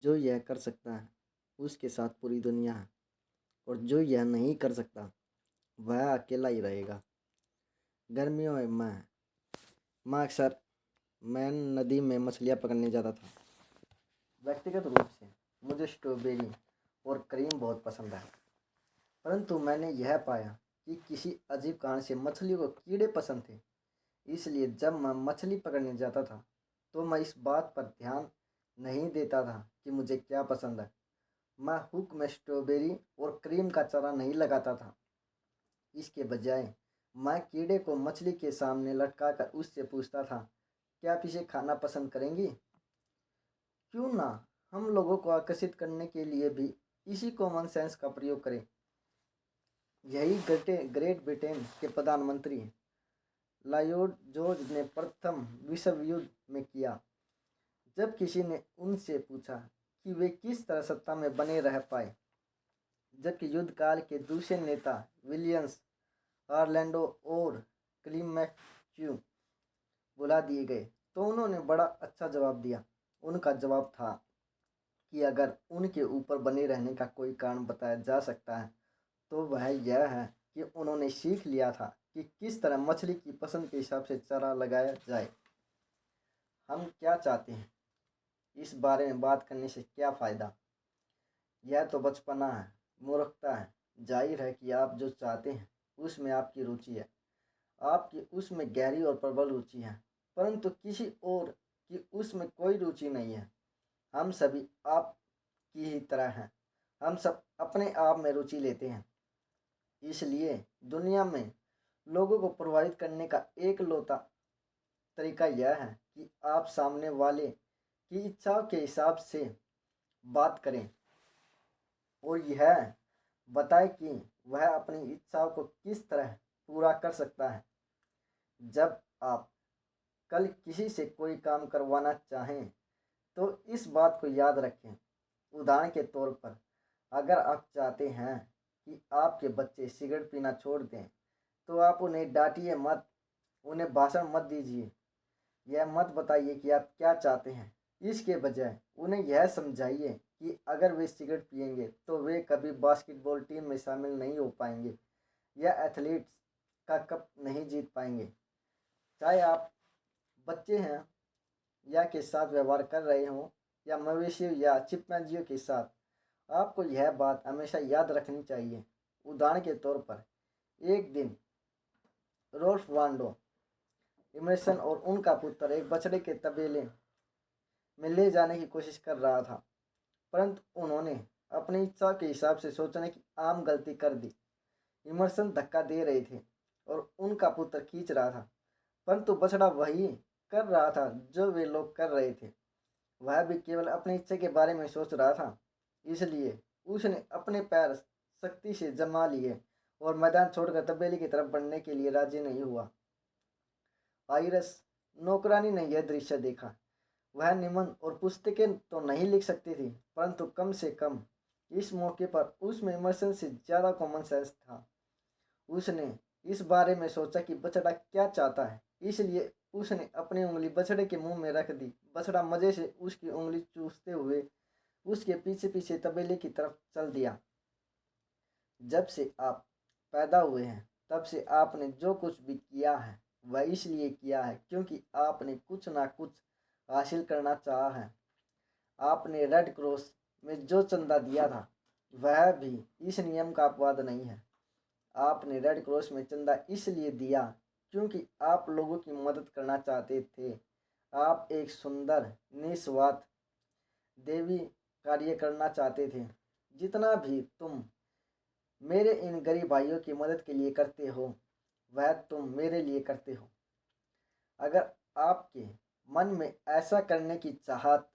जो यह कर सकता है उसके साथ पूरी दुनिया है, और जो यह नहीं कर सकता वह अकेला ही रहेगा। गर्मियों में मैं अक्सर मैं नदी में मछलियाँ पकड़ने जाता था। व्यक्तिगत रूप से मुझे स्ट्रॉबेरी और क्रीम बहुत पसंद है, परंतु मैंने यह पाया कि किसी अजीब कारण से मछलियों को कीड़े पसंद थे। इसलिए जब मैं मछली पकड़ने जाता था तो मैं इस बात पर ध्यान नहीं देता था कि मुझे क्या पसंद है। मैं हुक में स्ट्रॉबेरी और क्रीम का चारा नहीं लगाता था। इसके बजाय मैं कीड़े को मछली के सामने लटकाकर उससे पूछता था, क्या आप इसे खाना पसंद करेंगी? क्यों ना हम लोगों को आकर्षित करने के लिए भी इसी कॉमन सेंस का प्रयोग करें। यही ग्रेट ब्रिटेन के प्रधानमंत्री लॉयड जॉर्ज ने प्रथम विश्व युद्ध में किया, जब किसी ने उनसे पूछा कि वे किस तरह सत्ता में बने रह पाए, जबकि युद्ध काल के दूसरे नेता विलियम्स ऑरलैंडो और क्लीमेंट बुला दिए गए तो उन्होंने बड़ा अच्छा जवाब दिया। उनका जवाब था कि अगर उनके ऊपर बने रहने का कोई कारण बताया जा सकता है तो वह यह है कि उन्होंने सीख लिया था कि किस तरह मछली की पसंद के हिसाब से चारा लगाया जाए। हम क्या चाहते हैं, इस बारे में बात करने से क्या फ़ायदा? यह तो बचपना है, मूर्खता है। जाहिर है कि आप जो चाहते हैं उसमें आपकी रुचि है, आपकी उसमें गहरी और प्रबल रुचि है, परंतु किसी और की उसमें कोई रुचि नहीं है। हम सभी आप की ही तरह हैं। हम सब अपने आप में रुचि लेते हैं। इसलिए दुनिया में लोगों को प्रभावित करने का एकलौता तरीका यह है कि आप सामने वाले की इच्छाओं के हिसाब से बात करें और यह बताएं कि वह अपनी इच्छाओं को किस तरह पूरा कर सकता है। जब आप कल किसी से कोई काम करवाना चाहें तो इस बात को याद रखें। उदाहरण के तौर पर, अगर आप चाहते हैं कि आपके बच्चे सिगरेट पीना छोड़ दें तो आप उन्हें डांटिए मत, उन्हें भाषण मत दीजिए। यह मत बताइए कि आप क्या चाहते हैं। इसके बजाय उन्हें यह समझाइए कि अगर वे सिगरेट पिएंगे तो वे कभी बास्केटबॉल टीम में शामिल नहीं हो पाएंगे या एथलीट्स का कप नहीं जीत पाएंगे। चाहे आप बच्चे हैं या के साथ व्यवहार कर रहे हों या मवेशियों या चिंपैंजियों के साथ, आपको यह बात हमेशा याद रखनी चाहिए। उदाहरण के तौर पर, एक दिन रोल्फ वांडो इमर्सन और उनका पुत्र एक बछड़े के तबेले में ले जाने की कोशिश कर रहा था, परंतु उन्होंने अपनी इच्छा के हिसाब से सोचने की आम गलती कर दी। इमर्सन धक्का दे रहे थे और उनका पुत्र खींच रहा था, परंतु बछड़ा वही कर रहा था जो वे लोग कर रहे थे। वह भी केवल अपनी इच्छा के बारे में सोच रहा था। इसलिए उसने अपने पैर सख्ती से जमा लिए और मैदान छोड़कर तबेले की तरफ बढ़ने के लिए राजी नहीं हुआ। आइरस नौकरानी ने यह दृश्य देखा। वह निबंध और पुस्तकें तो नहीं लिख सकती थी, परंतु कम से कम इस मौके पर उसमें इमर्सन से ज़्यादा कॉमन सेंस था। उसने इस बारे में सोचा कि बछड़ा क्या चाहता है, इसलिए उसने अपनी उंगली बछड़े के मुंह में रख दी। बछड़ा मज़े से उसकी उंगली चूसते हुए उसके पीछे पीछे तबेले की तरफ चल दिया। जब से आप पैदा हुए हैं तब से आपने जो कुछ भी किया है वह इसलिए किया है क्योंकि आपने कुछ ना कुछ हासिल करना चाहा है। आपने रेड क्रॉस में जो चंदा दिया था वह भी इस नियम का अपवाद नहीं है। आपने रेड क्रॉस में चंदा इसलिए दिया क्योंकि आप लोगों की मदद करना चाहते थे। आप एक सुंदर निस्वार्थ देवी कार्य करना चाहते थे। जितना भी तुम मेरे इन गरीब भाइयों की मदद के लिए करते हो वह तुम मेरे लिए करते हो। अगर आपके मन में ऐसा करने की चाहत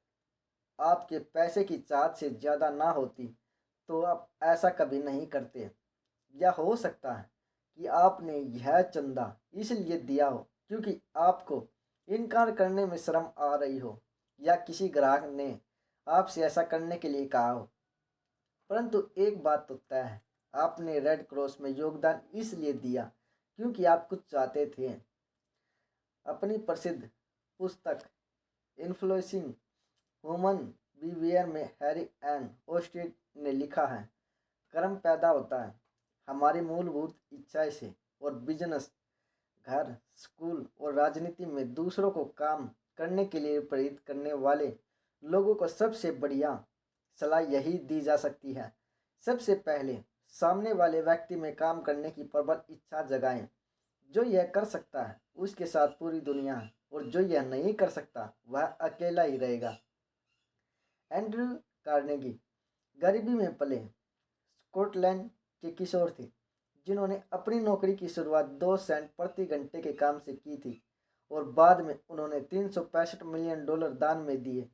आपके पैसे की चाहत से ज़्यादा ना होती तो आप ऐसा कभी नहीं करते। या हो सकता है कि आपने यह चंदा इसलिए दिया हो क्योंकि आपको इनकार करने में शर्म आ रही हो या किसी ग्राहक ने आपसे ऐसा करने के लिए कहा हो। परंतु एक बात तो तय है, आपने रेड क्रॉस में योगदान इसलिए दिया क्योंकि आप कुछ चाहते थे। अपनी प्रसिद्ध पुस्तक इन्फ्लुएंसिंग ह्यूमन बिहेवियर में हैरी एन ओस्टेड ने लिखा है, कर्म पैदा होता है हमारी मूलभूत इच्छाएं से, और बिजनेस, घर, स्कूल और राजनीति में दूसरों को काम करने के लिए प्रेरित करने वाले लोगों को सबसे बढ़िया सलाह यही दी जा सकती है। सबसे पहले सामने वाले व्यक्ति में काम करने की प्रबल इच्छा जगाएं। जो यह कर सकता है उसके साथ पूरी दुनिया है, और जो यह नहीं कर सकता वह अकेला ही रहेगा। एंड्रयू कार्नेगी गरीबी में पले स्कॉटलैंड के किशोर थे, जिन्होंने अपनी नौकरी की शुरुआत 2 सेंट प्रति घंटे के काम से की थी, और बाद में उन्होंने $365 मिलियन दान में दिए।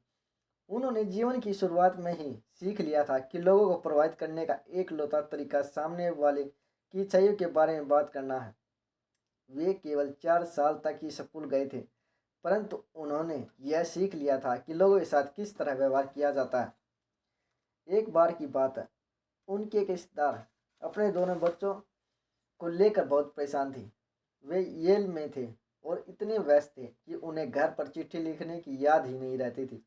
उन्होंने जीवन की शुरुआत में ही सीख लिया था कि लोगों को प्रभावित करने का एकलौता तरीका सामने वाले की इच्छाइयों के बारे में बात करना है। वे केवल 4 साल तक ही स्कूल गए थे, परंतु उन्होंने यह सीख लिया था कि लोगों के साथ किस तरह व्यवहार किया जाता है। एक बार की बात है, उनके एक रिश्तेदार अपने दोनों बच्चों को लेकर बहुत परेशान थे। वे येल में थे और इतने व्यस्त थे कि उन्हें घर पर चिट्ठी लिखने की याद ही नहीं रहती थी।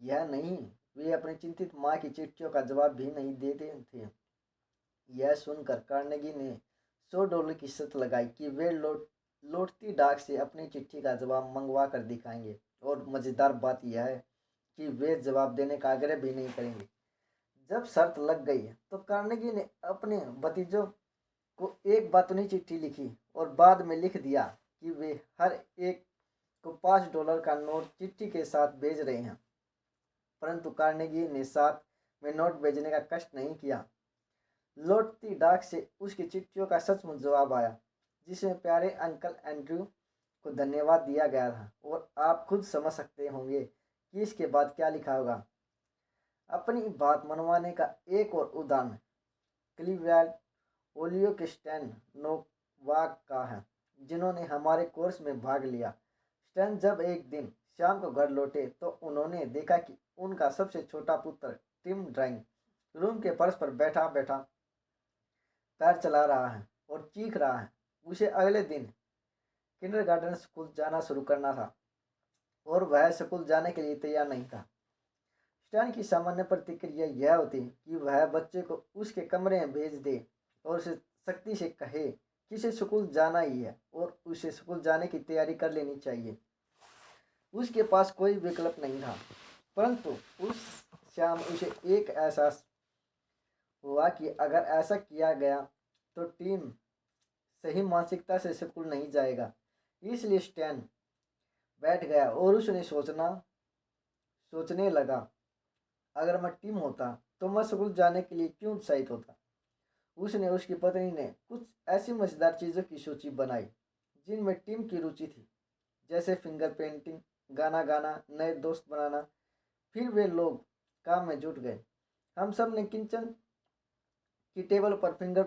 यह नहीं, वे अपनी चिंतित माँ की चिट्ठियों का जवाब भी नहीं देते थे। यह सुनकर कार्नेगी ने $100 की शर्त लगाई कि वे लौटती डाक से अपनी चिट्ठी का जवाब मंगवा कर दिखाएंगे, और मज़ेदार बात यह है कि वे जवाब देने का आग्रह भी नहीं करेंगे। जब शर्त लग गई तो कार्नेगी ने अपने भतीजों को एक बातूनी चिट्ठी लिखी और बाद में लिख दिया कि वे हर एक को $5 का नोट चिट्ठी के साथ भेज रहे हैं। परंतु कार्नेगी ने साथ में नोट भेजने का कष्ट नहीं किया। लौटती डाक से उसकी चिट्ठियों का सचमुच जवाब आया, जिसमें प्यारे अंकल एंड्रयू को धन्यवाद दिया गया था, और आप खुद समझ सकते होंगे कि इसके बाद क्या लिखा होगा। अपनी बात मनवाने का एक और उदाहरण क्लीवलैंड ओलियो क्रिस्टियन नोवाक का है, जिन्होंने हमारे कोर्स में भाग लिया। स्टैन जब एक दिन शाम को घर लौटे तो उन्होंने देखा कि उनका सबसे छोटा पुत्र टिम ड्राइंग रूम के फर्श पर बैठा बैठा पैर चला रहा है और चीख रहा है। उसे अगले दिन किंडरगार्टन स्कूल जाना शुरू करना था, और वह स्कूल जाने के लिए तैयार नहीं था। स्टैन की सामान्य प्रतिक्रिया यह होती कि वह बच्चे को उसके कमरे में भेज दे और उसे सख्ती से कहे कि उसे स्कूल जाना ही है और उसे स्कूल जाने की तैयारी कर लेनी चाहिए। उसके पास कोई विकल्प नहीं था। परंतु उस शाम उसे एक एहसास हुआ कि अगर ऐसा किया गया तो टीम सही मानसिकता से स्कूल नहीं जाएगा। इसलिए स्टैन बैठ गया और उसने सोचने लगा, अगर मैं टीम होता तो मैं स्कूल जाने के लिए क्यों उत्साहित होता। उसने उसकी पत्नी ने कुछ ऐसी मज़ेदार चीज़ों की सूची बनाई जिनमें टीम की रुचि थी, जैसे फिंगर पेंटिंग, गाना गाना, नए दोस्त बनाना। फिर वे लोग काम में जुट गए। हम सब ने किचन की टेबल पर फिंगर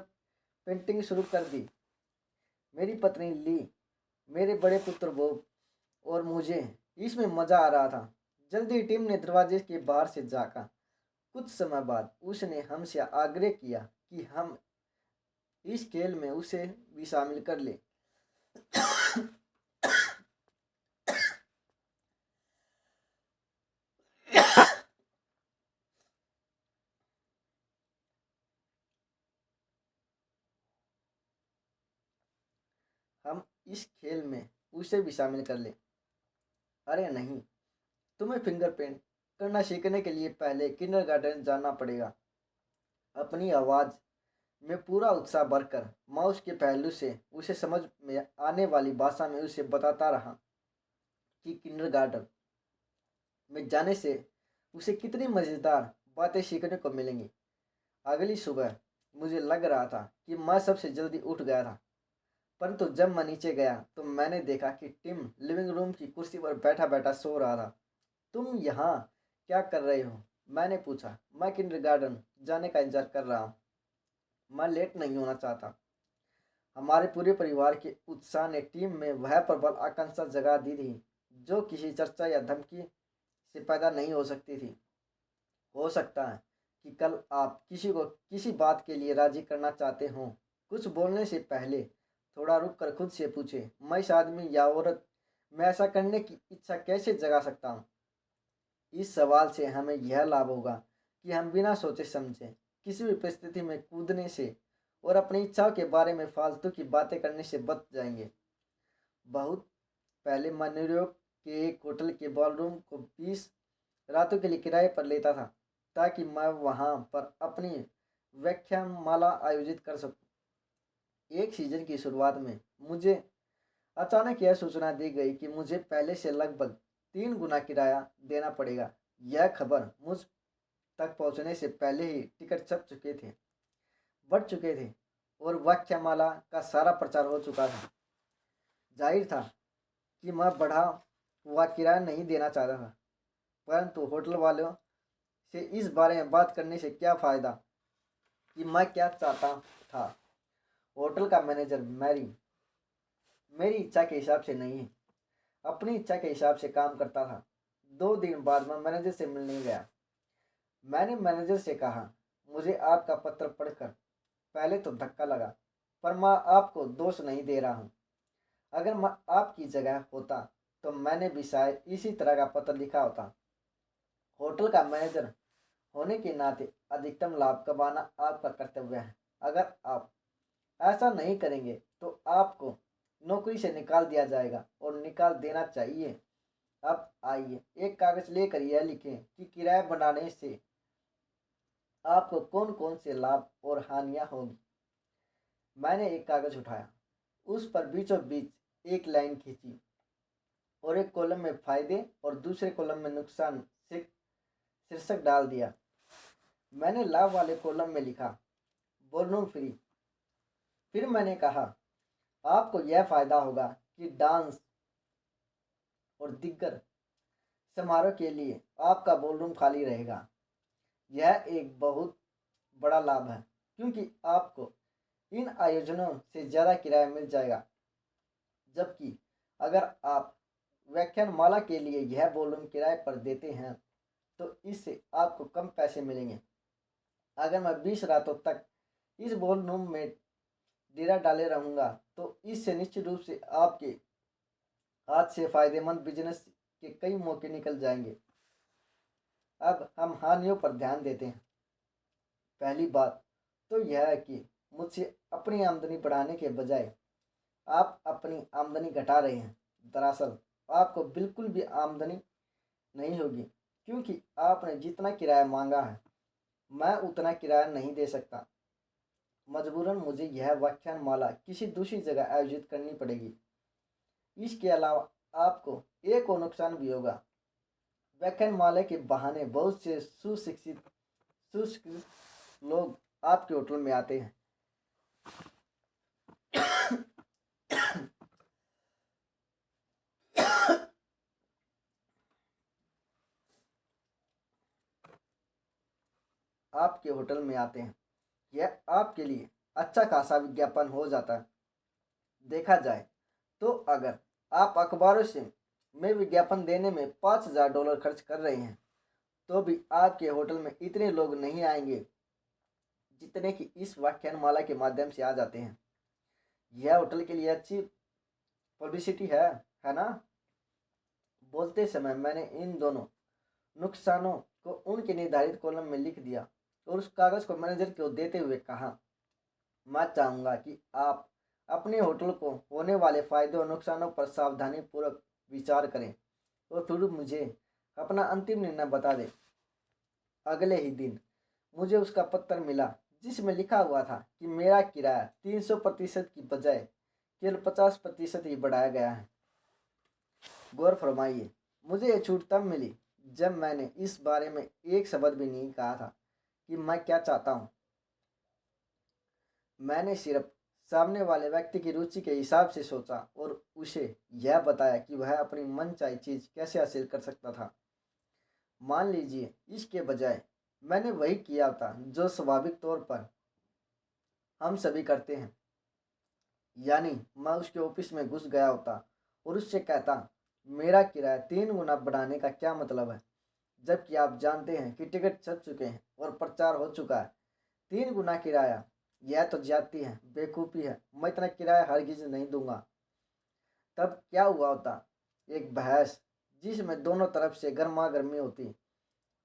पेंटिंग शुरू कर दी। मेरी पत्नी ली, मेरे बड़े पुत्र बॉब और मुझे इसमें मज़ा आ रहा था। जल्दी टीम ने दरवाजे के बाहर से झाँका। कुछ समय बाद उसने हमसे आग्रह किया कि हम इस खेल में उसे भी शामिल कर ले। हम इस खेल में उसे भी शामिल कर ले। अरे नहीं, तुम्हें फिंगर पेंट करना सीखने के लिए पहले किंडरगार्टन जाना पड़ेगा। अपनी आवाज़ में पूरा उत्साह भरकर मैं उसके पहलू से उसे समझ में आने वाली भाषा में उसे बताता रहा कि किंडरगार्टन में जाने से उसे कितनी मज़ेदार बातें सीखने को मिलेंगी। अगली सुबह मुझे लग रहा था कि मैं सबसे जल्दी उठ गया था, परंतु जब मैं नीचे गया तो मैंने देखा कि टिम लिविंग रूम की कुर्सी पर बैठा बैठा सो रहा था। तुम यहाँ क्या कर रहे हो? मैंने पूछा। मैं किंडरगार्टन जाने का इंतजार कर रहा हूँ। मैं लेट नहीं होना चाहता। हमारे पूरे परिवार के उत्साह ने टीम में वह प्रबल आकांक्षा जगा दी थी जो किसी चर्चा या धमकी से पैदा नहीं हो सकती थी। हो सकता है कि कल आप किसी को किसी बात के लिए राजी करना चाहते हों। कुछ बोलने से पहले थोड़ा रुक कर खुद से पूछें, मैं इस आदमी या औरत में ऐसा करने की इच्छा कैसे जगा सकता हूँ। इस सवाल से हमें यह लाभ होगा कि हम बिना सोचे समझे किसी भी परिस्थिति में कूदने से और अपनी इच्छाओं के बारे में फालतू की बातें करने से बच जाएंगे। बहुत पहले मैं न्यूयॉर्क के एक होटल के बॉलरूम को 20 रातों के लिए किराए पर लेता था ताकि मैं वहां पर अपनी व्याख्यानमाला आयोजित कर सकूं। एक सीजन की शुरुआत में मुझे अचानक यह सूचना दी गई कि मुझे पहले से लगभग 3 गुना किराया देना पड़ेगा। यह खबर मुझ तक पहुंचने से पहले ही टिकट छप चुके थे, बढ़ चुके थे और व्याख्यामाला का सारा प्रचार हो चुका था। जाहिर था कि मैं बढ़ा हुआ किराया नहीं देना चाहता था, परंतु होटल वालों से इस बारे में बात करने से क्या फ़ायदा कि मैं क्या चाहता था। होटल का मैनेजर मेरी इच्छा के हिसाब से नहीं, अपनी इच्छा के हिसाब से काम करता था। 2 दिन बाद मैं मैनेजर से मिलने गया। मैंने मैनेजर से कहा, मुझे आपका पत्र पढ़कर पहले तो धक्का लगा, पर मैं आपको दोष नहीं दे रहा हूँ। अगर मैं आपकी जगह होता तो मैंने भी शायद इसी तरह का पत्र लिखा होता। होटल का मैनेजर होने के नाते अधिकतम लाभ कमाना आपका कर्तव्य है। अगर आप ऐसा नहीं करेंगे तो आपको नौकरी से निकाल दिया जाएगा और निकाल देना चाहिए। अब आइए एक कागज लेकर यह लिखें कि किराया बढ़ाने से आपको कौन कौन से लाभ और हानियां होगी। मैंने एक कागज उठाया, उस पर बीचों बीच एक लाइन खींची और एक कॉलम में फायदे और दूसरे कॉलम में नुकसान शीर्षक डाल दिया। मैंने लाभ वाले कॉलम में लिखा, बोलूं फ्री। फिर मैंने कहा, आपको यह फायदा होगा कि डांस और दिग्गर समारोह के लिए आपका बॉलरूम खाली रहेगा। यह एक बहुत बड़ा लाभ है क्योंकि आपको इन आयोजनों से ज़्यादा किराया मिल जाएगा, जबकि अगर आप व्याख्यानमाला के लिए यह बॉलरूम किराए पर देते हैं तो इससे आपको कम पैसे मिलेंगे। अगर मैं 20 रातों तक इस बॉलरूम में डेरा डाले रहूँगा तो इससे निश्चित रूप से आपके हाथ से फायदेमंद बिजनेस के कई मौके निकल जाएंगे। अब हम हानियों पर ध्यान देते हैं। पहली बात तो यह है कि मुझसे अपनी आमदनी बढ़ाने के बजाय आप अपनी आमदनी घटा रहे हैं। दरअसल आपको बिल्कुल भी आमदनी नहीं होगी क्योंकि आपने जितना किराया मांगा है मैं उतना किराया नहीं दे सकता। मजबूरन मुझे यह व्याख्यानमाला किसी दूसरी जगह आयोजित करनी पड़ेगी। इसके अलावा आपको एक और नुकसान भी होगा। व्याख्यानमाला के बहाने बहुत से सुशिक्षित लोग आपके होटल में आते हैं। आपके होटल में आते हैं। यह आपके लिए अच्छा खासा विज्ञापन हो जाता है। देखा जाए तो अगर आप अखबारों से में विज्ञापन देने में $5,000 खर्च कर रहे हैं तो भी आपके होटल में इतने लोग नहीं आएंगे जितने कि इस व्याख्यानमाला के माध्यम से आ जाते हैं। यह होटल के लिए अच्छी पब्लिसिटी है ना। बोलते समय मैंने इन दोनों नुकसानों को उनके निर्धारित कॉलम में लिख दिया और उस कागज़ को मैनेजर को देते हुए कहा, मैं चाहूँगा कि आप अपने होटल को होने वाले फ़ायदे और नुकसानों पर सावधानीपूर्वक विचार करें और फिर मुझे अपना अंतिम निर्णय बता दें। अगले ही दिन मुझे उसका पत्र मिला जिसमें लिखा हुआ था कि मेरा किराया 300% की बजाय केवल 50% ही बढ़ाया गया है। गौर फरमाइए, मुझे ये छूट तब मिली जब मैंने इस बारे में एक शब्द भी नहीं कहा था कि मैं क्या चाहता हूँ। मैंने सिर्फ सामने वाले व्यक्ति की रुचि के हिसाब से सोचा और उसे यह बताया कि वह अपनी मनचाही चीज़ कैसे हासिल कर सकता था। मान लीजिए इसके बजाय मैंने वही किया था जो स्वाभाविक तौर पर हम सभी करते हैं, यानी मैं उसके ऑफिस में घुस गया होता और उससे कहता, मेरा किराया 3 गुना बढ़ाने का क्या मतलब है, जबकि आप जानते हैं कि टिकट छप चुके हैं और प्रचार हो चुका है। 3 गुना किराया, यह तो ज्यादती है, बेवकूफ़ी है, मैं इतना किराया हरगिज नहीं दूंगा। तब क्या हुआ होता, एक बहस जिसमें दोनों तरफ से गर्मा गर्मी होती,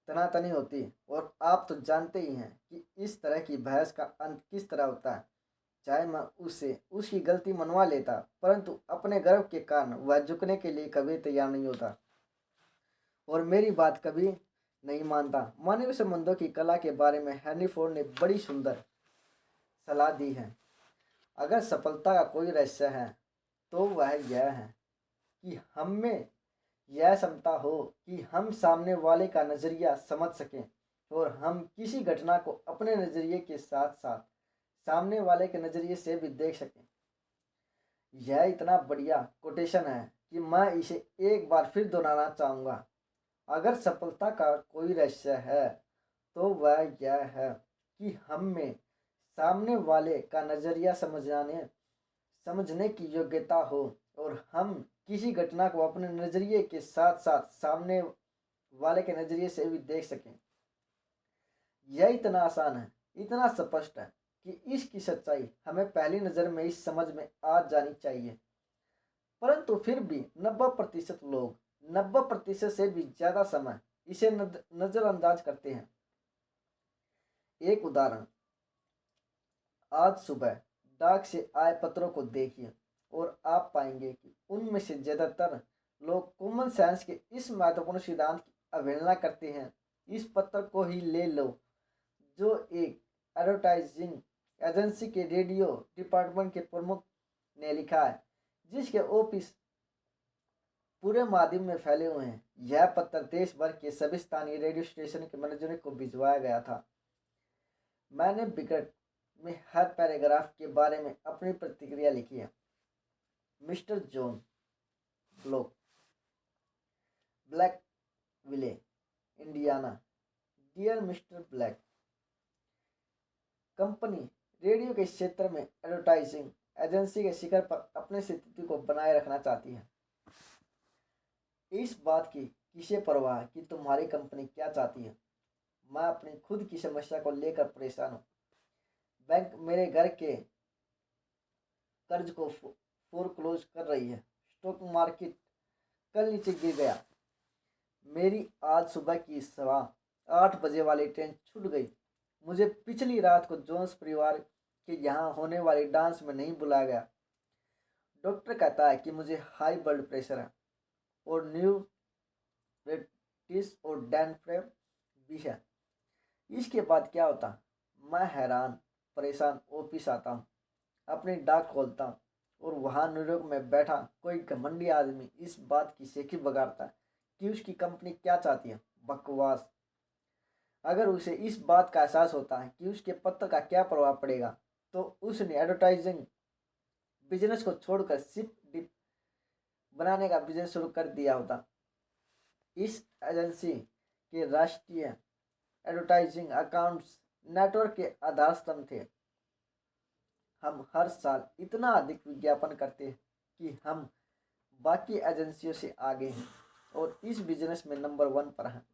तनातनी होती। और आप तो जानते ही हैं कि इस तरह की बहस का अंत किस तरह होता है। चाहे मैं उससे उसकी गलती मनवा लेता, परंतु अपने गर्व के कारण वह झुकने के लिए कभी तैयार नहीं होता और मेरी बात कभी नहीं मानता। मानवीय संबंधों की कला के बारे में हेनरी फोर्ड ने बड़ी सुंदर सलाह दी है। अगर सफलता का कोई रहस्य है तो वह यह है कि हम में यह क्षमता हो कि हम सामने वाले का नज़रिया समझ सकें और हम किसी घटना को अपने नज़रिए के साथ साथ सामने वाले के नज़रिए से भी देख सकें। यह इतना बढ़िया कोटेशन है कि मैं इसे एक बार फिर दोहराना चाहूँगा। अगर सफलता का कोई रहस्य है तो वह यह है कि हम में सामने वाले का नज़रिया समझने की योग्यता हो और हम किसी घटना को अपने नज़रिए के साथ साथ सामने वाले के नज़रिए से भी देख सकें। यह इतना आसान है, इतना स्पष्ट है कि इसकी सच्चाई हमें पहली नज़र में ही समझ में आ जानी चाहिए। परंतु फिर भी 90% लोग 90% से भी ज़्यादा समय इसे नज़रअंदाज करते हैं। एक उदाहरण, आज सुबह डाक से आए पत्रों को देखिए और आप पाएंगे कि उनमें से ज़्यादातर लोग कॉमन सेंस के इस महत्वपूर्ण सिद्धांत की अवहेलना करते हैं। इस पत्र को ही ले लो जो एक एडवर्टाइजिंग एजेंसी के रेडियो डिपार्टमेंट के प्रमुख ने लिखा है, जिसके ऑफिस पूरे माध्यम में फैले हुए हैं। यह पत्र देश भर के सभी स्थानीय रेडियो स्टेशन के मैनेजरों को भिजवाया गया था। मैंने विकट में हर पैराग्राफ के बारे में अपनी प्रतिक्रिया लिखी है। Mister John Block, Blackville, Indiana. Dear mister Black, company radio के क्षेत्र में एडवर्टाइजिंग एजेंसी के शिखर पर अपने स्थिति को बनाए रखना चाहती है। इस बात की किसे परवाह कि तुम्हारी कंपनी क्या चाहती है। मैं अपनी खुद की समस्या को लेकर परेशान हूँ। बैंक मेरे घर के कर्ज को फोरक्लोज कर रही है। स्टॉक मार्केट कल नीचे गिर गया। मेरी आज सुबह की 8:15 वाली ट्रेन छूट गई। मुझे पिछली रात को जोन्स परिवार के यहाँ होने वाली डांस में नहीं बुलाया गया। डॉक्टर कहता है कि मुझे हाई ब्लड प्रेशर है और न्यूरेटिस और डैनफ्रेम भी है। इसके बाद क्या होता? मैं हैरान परेशान ऑफिस आता हूँ, अपनी डाक खोलता हूँ और वहाँ न्यूयॉर्क में बैठा कोई घमंडी आदमी इस बात की सेखी बगाड़ता है कि उसकी कंपनी क्या चाहती है। बकवास। अगर उसे इस बात का एहसास होता है कि उसके पत्र का क्या प्रभाव पड़ेगा तो उसने एडवर्टाइजिंग बिजनेस को छोड़कर सिप डिप बनाने का बिजनेस शुरू कर दिया होता। इस एजेंसी के राष्ट्रीय एडवर्टाइजिंग अकाउंट्स नेटवर्क के आधार स्तंभ थे। हम हर साल इतना अधिक विज्ञापन करते हैं कि हम बाकी एजेंसियों से आगे हैं और इस बिजनेस में नंबर 1 पर हैं।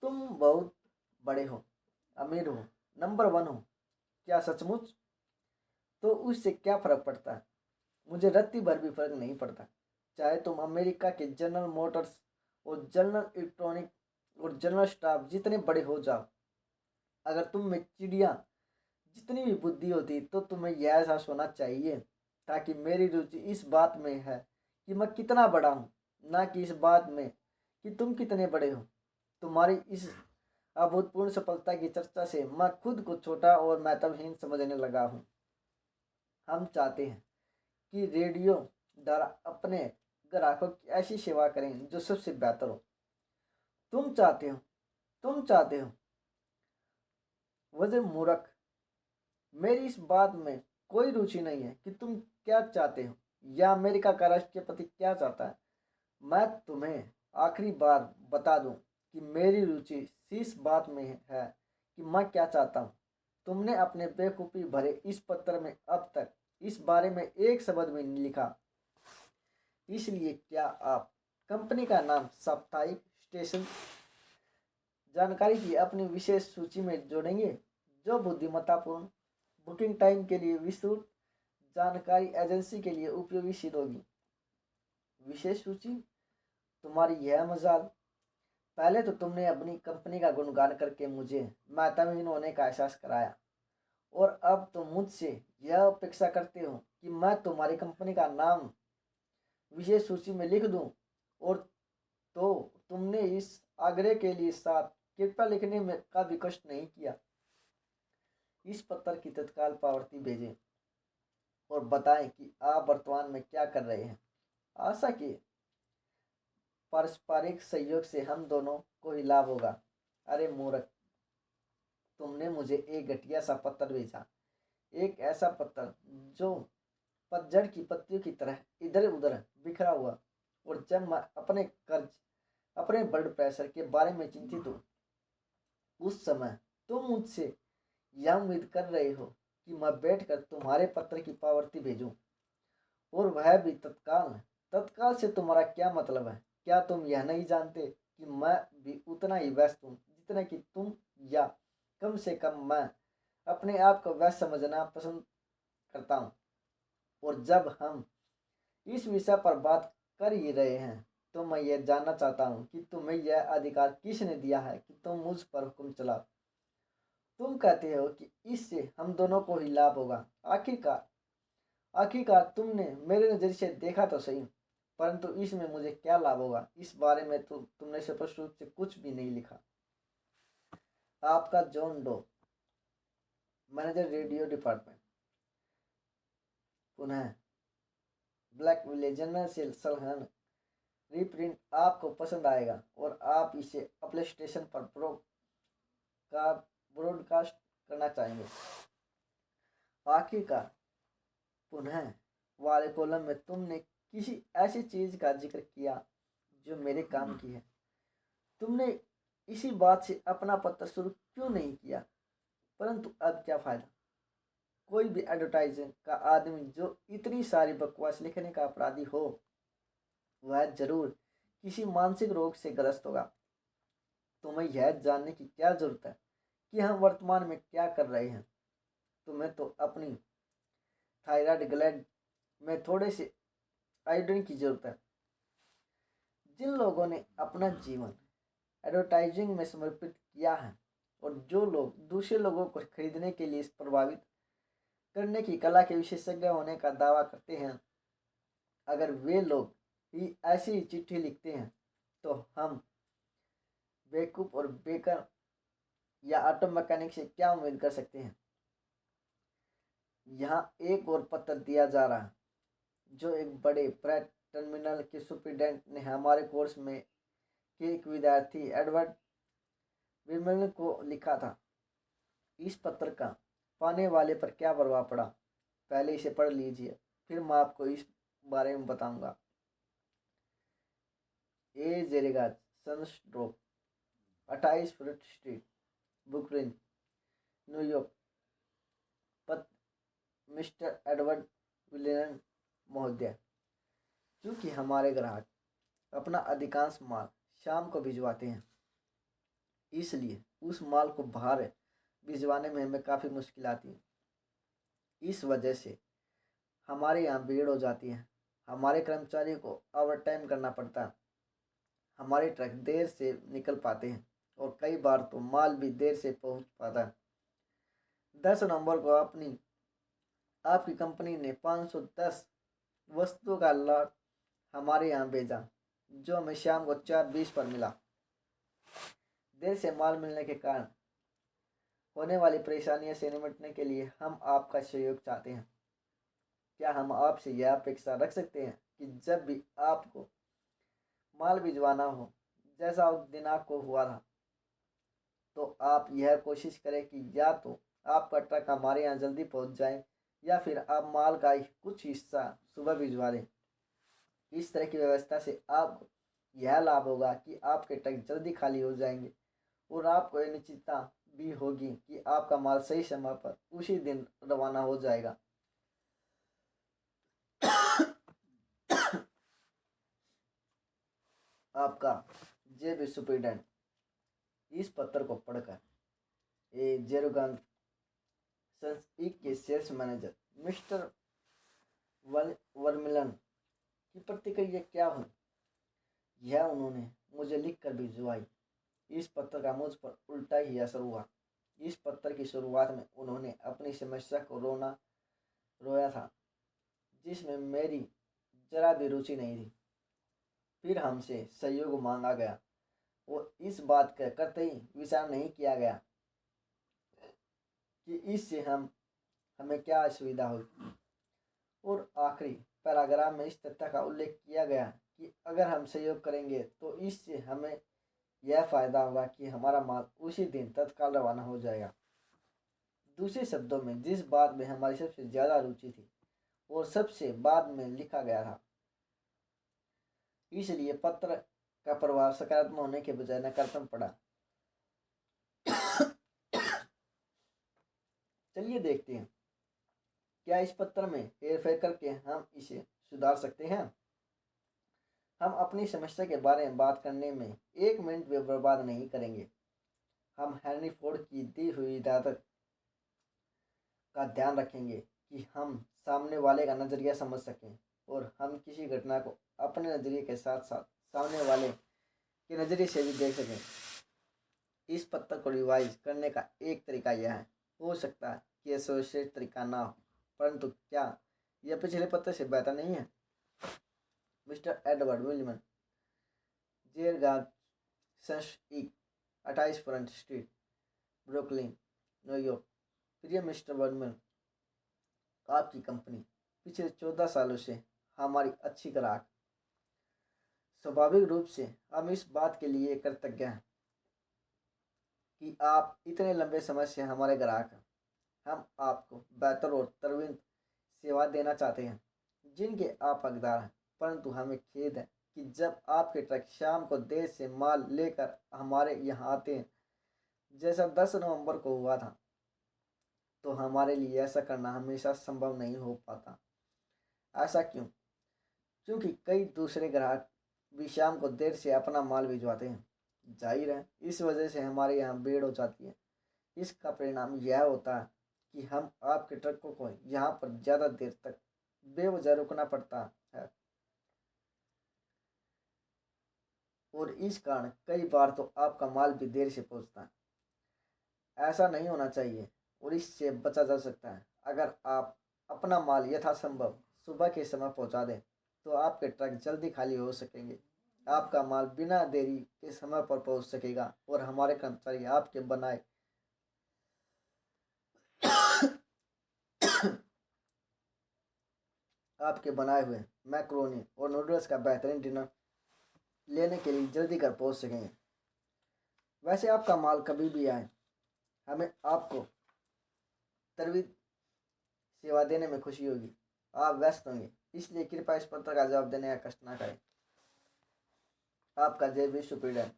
तुम बहुत बड़े हो, अमीर हो, नंबर 1 हो, क्या सचमुच? तो उससे क्या फ़र्क पड़ता है? मुझे रत्ती भर भी फर्क नहीं पड़ता। चाहे तुम अमेरिका के जनरल मोटर्स और जनरल इलेक्ट्रॉनिक और जनरल स्टाफ जितने बड़े हो जाओ, अगर तुम में चिड़िया जितनी भी बुद्धि होती तो तुम्हें यह एहसास होना चाहिए ताकि मेरी रुचि इस बात में है कि मैं कितना बड़ा हूँ, ना कि इस बात में कि तुम कितने बड़े हो। तुम्हारी इस अभूतपूर्व सफलता की चर्चा से मैं खुद को छोटा और महत्वहीन समझने लगा हूँ। हम चाहते हैं कि रेडियो द्वारा अपने ग्राहकों की ऐसी सेवा करें जो सबसे बेहतर हो। तुम चाहते हो वजह मूर्ख, मेरी इस बात में कोई रुचि नहीं है कि तुम क्या चाहते हो या अमेरिका का राष्ट्रपति क्या चाहता है। मैं तुम्हें आखिरी बार बता दूं कि मेरी रुचि इस बात में है कि मैं क्या चाहता हूँ। तुमने अपने बेवकूफ़ी भरे इस पत्र में अब तक इस बारे में एक शब्द भी नहीं लिखा। इसलिए क्या आप कंपनी का नाम साप्ताहिक स्टेशन जानकारी की अपनी विशेष सूची में जोड़ेंगे जो बुद्धिमत्तापूर्ण बुकिंग टाइम के लिए विस्तृत जानकारी एजेंसी के लिए उपयोगी सिद्ध होगी। विशेष सूची तुम्हारी यह मजाल। पहले तो तुमने अपनी कंपनी का गुणगान करके मुझे महत्वहीन होने का एहसास कराया, और अब तुम मुझसे यह अपेक्षा करते हो कि मैं तुम्हारी कंपनी का नाम विशेष सूची में लिख दूं। और तो तुमने इस आग्रह के लिए साथ कृपया लिखने में का भी कष्ट नहीं किया। इस पत्र की तत्काल पावती भेजें और बताएं कि आप वर्तमान में क्या कर रहे हैं। आशा की पारस्परिक सहयोग से हम दोनों को ही लाभ होगा। अरे मूर्ख, तुमने मुझे एक घटिया सा पत्र भेजा, एक ऐसा पत्र जो पतझड़ की पत्तियों की तरह इधर उधर बिखरा हुआ। और जब मैं अपने कर्ज, अपने ब्लड प्रेशर के बारे में चिंतित हूँ, उस समय तुम मुझसे यह उम्मीद कर रहे हो कि मैं बैठकर तुम्हारे पत्र की पावती भेजूं, और वह भी तत्काल। तत्काल से तुम्हारा क्या मतलब है? क्या तुम यह नहीं जानते कि मैं भी उतना ही व्यस्त हूँ जितना कि तुम, या कम से कम मैं अपने आप को व्यस्त समझना पसंद करता हूँ। और जब हम इस विषय पर बात कर ही रहे हैं, तो मैं यह जानना चाहता हूँ कि तुम्हें यह अधिकार किसने दिया है कि तुम मुझ पर हुक्म चलाओ। तुम कहते हो कि इससे हम दोनों को ही लाभ होगा। आखिरकार आखिरकार तुमने मेरे नज़रिए से देखा तो सही, परंतु इसमें मुझे क्या लाभ होगा, इस बारे में तो तुमने स्पष्ट रूप से कुछ भी नहीं लिखा। आपका John Doe, manager, radio department. पुनः ब्लैक विलेजनर से सलहन, रीप्रिंट आपको पसंद आएगा और आप इसे अपने स्टेशन पर ब्रॉडकास्ट करना चाहेंगे। आखिरकार पुनः वाले कॉलम में तुमने किसी ऐसी चीज का जिक्र किया जो मेरे काम की है। तुमने इसी बात से अपना पत्र शुरू क्यों नहीं किया? परंतु अब क्या फायदा? कोई भी एडवर्टाइजिंग का आदमी जो इतनी सारी बकवास लिखने का अपराधी हो, वह जरूर किसी मानसिक रोग से ग्रस्त होगा। तुम्हें यह जानने की क्या जरूरत है कि हम वर्तमान में क्या कर रहे हैं? तुम्हें तो अपनी थायराइड ग्लैंड में थोड़े से आयोडीन की जरूरत है। जिन लोगों ने अपना जीवन एडवर्टाइजिंग में समर्पित किया है, और जो लोग दूसरे लोगों को खरीदने के लिए प्रभावित करने की कला के विशेषज्ञ होने का दावा करते हैं, अगर वे लोग ही ऐसी चिट्ठी लिखते हैं, तो हम बेवकूफ और बेकर या ऑटो मैकेनिक से क्या उम्मीद कर सकते हैं? यहाँ एक और पत्र दिया जा रहा है जो एक बड़े फ्रेट टर्मिनल के सुप्रिटेंडेंट ने हमारे कोर्स में के एक विद्यार्थी एडवर्ड विमल को लिखा था। इस पत्र का पाने वाले पर क्या प्रभाव पड़ा, पहले इसे पढ़ लीजिए, फिर मैं आपको इस बारे में बताऊंगा। ए जेरेगा सनस्ट्रोक, 28 फ्रूट स्ट्रीट, बुकरिन, न्यूयॉर्क। पत्र मिस्टर एडवर्ड विलियन महोदय, क्योंकि हमारे ग्राहक अपना अधिकांश माल शाम को भिजवाते हैं, इसलिए उस माल को बाहर भिजवाने में हमें काफ़ी मुश्किल आती है। इस वजह से हमारे यहाँ भीड़ हो जाती है। हमारे कर्मचारियों को ओवर टाइम करना पड़ता है। हमारे ट्रक देर से निकल पाते हैं और कई बार तो माल भी देर से पहुंच पाता है। 10 नवंबर को आपकी कंपनी ने 510 वस्तुओं का लॉट हमारे यहाँ भेजा, जो हमें शाम को 4:20 पर मिला। देर से माल मिलने के कारण होने वाली परेशानियों से निपटने के लिए हम आपका सहयोग चाहते हैं। क्या हम आपसे यह अपेक्षा रख सकते हैं कि जब भी आपको माल भिजवाना हो, जैसा उस दिन आपको हुआ था, तो आप यह कोशिश करें कि या तो आपका ट्रक हमारे यहाँ जल्दी पहुँच जाए, या फिर आप माल का कुछ हिस्सा सुबह भिजवा दें। इस तरह की व्यवस्था से आपको यह लाभ होगा कि आपके ट्रक जल्दी खाली हो जाएंगे, और आपको यह निश्चितता भी होगी कि आपका माल सही समय पर उसी दिन रवाना हो जाएगा। आपका जेब सुपरिटेंडेंट। इस पत्र को पढ़कर ए जेरुगन संस्थान के सेल्स मैनेजर मिस्टर वर्मिलन की प्रतिक्रिया क्या हुई? यह उन्होंने मुझे लिख कर भिजवाई। इस पत्र का मुझ पर उल्टा ही असर हुआ। इस पत्र की शुरुआत में उन्होंने अपनी समस्या को रोया था, जिसमें मेरी जरा भी रुचि नहीं थी। फिर हमसे सहयोग मांगा गया और इस बात का कतई विचार नहीं किया गया कि इससे हमें क्या असुविधा होगी। और आखिरी पैराग्राफ में इस तथ्य का उल्लेख किया गया कि अगर हम सहयोग करेंगे तो इससे हमें यह फायदा होगा कि हमारा माल उसी दिन तत्काल रवाना हो जाएगा। दूसरे शब्दों में, जिस बात में हमारी सबसे ज़्यादा रुचि थी और सबसे बाद में लिखा गया था, इसलिए पत्र का प्रभाव सकारात्मक होने के बजाय नकारात्मक पड़ा। चलिए देखते हैं, क्या इस पत्र में हेरफेर करके हम इसे सुधार सकते हैं। हम अपनी समस्या के बारे में बात करने में 1 मिनट भी बर्बाद नहीं करेंगे। हम हेनरी फोर्ड की दी हुई हिदायत का ध्यान रखेंगे कि हम सामने वाले का नज़रिया समझ सकें और हम किसी घटना को अपने नज़रिए के साथ साथ सामने वाले के नज़रिए से भी देख सकें। इस पत्र को रिवाइज करने का एक तरीका यह है। हो सकता है कि यह सर्वश्रेष्ठ तरीका ना हो, परंतु क्या यह पिछले पत्र से बेहतर नहीं है। मिस्टर एडवर्ड विलमन, जेरगार्ड sons 28 front street, Brooklyn, New York. प्रिय मिस्टर वर्मन, आपकी कंपनी पिछले 14 सालों से हमारी अच्छी ग्राहक। स्वाभाविक रूप से हम इस बात के लिए कृतज्ञ हैं कि आप इतने लंबे समय से हमारे ग्राहक हैं। हम आपको बेहतर और तरवीन सेवा देना चाहते हैं जिनके आप हकदार हैं, परंतु हमें खेद है कि जब आपके ट्रक शाम को देर से माल लेकर हमारे यहाँ आते हैं, जैसा 10 नवंबर को हुआ था, तो हमारे लिए ऐसा करना हमेशा संभव नहीं हो पाता। ऐसा क्यों? क्योंकि कई दूसरे ग्राहक भी शाम को देर से अपना माल भिजवाते हैं। जाहिर है, इस वजह से हमारे यहाँ भीड़ हो जाती है। इसका परिणाम यह होता है कि हम आपके ट्रकों को यहाँ पर ज़्यादा देर तक बेवजह रुकना पड़ता है और इस कारण कई बार तो आपका माल भी देर से पहुँचता है। ऐसा नहीं होना चाहिए और इससे बचा जा सकता है अगर आप अपना माल यथासंभव सुबह के समय पहुँचा दें, तो आपके ट्रक जल्दी खाली हो सकेंगे, आपका माल बिना देरी के समय पर पहुँच सकेगा और हमारे कर्मचारी आपके बनाए हुए मैक्रोनी और नूडल्स का बेहतरीन डिनर लेने के लिए जल्दी घर पहुंच सकेंगे। वैसे आपका माल कभी भी आए, हमें आपको तरवीज सेवा देने में खुशी होगी। आप व्यस्त होंगे, इसलिए कृपया इस पत्र का जवाब देने का कष्ट न करें। आपका जय विश्व पीड़न।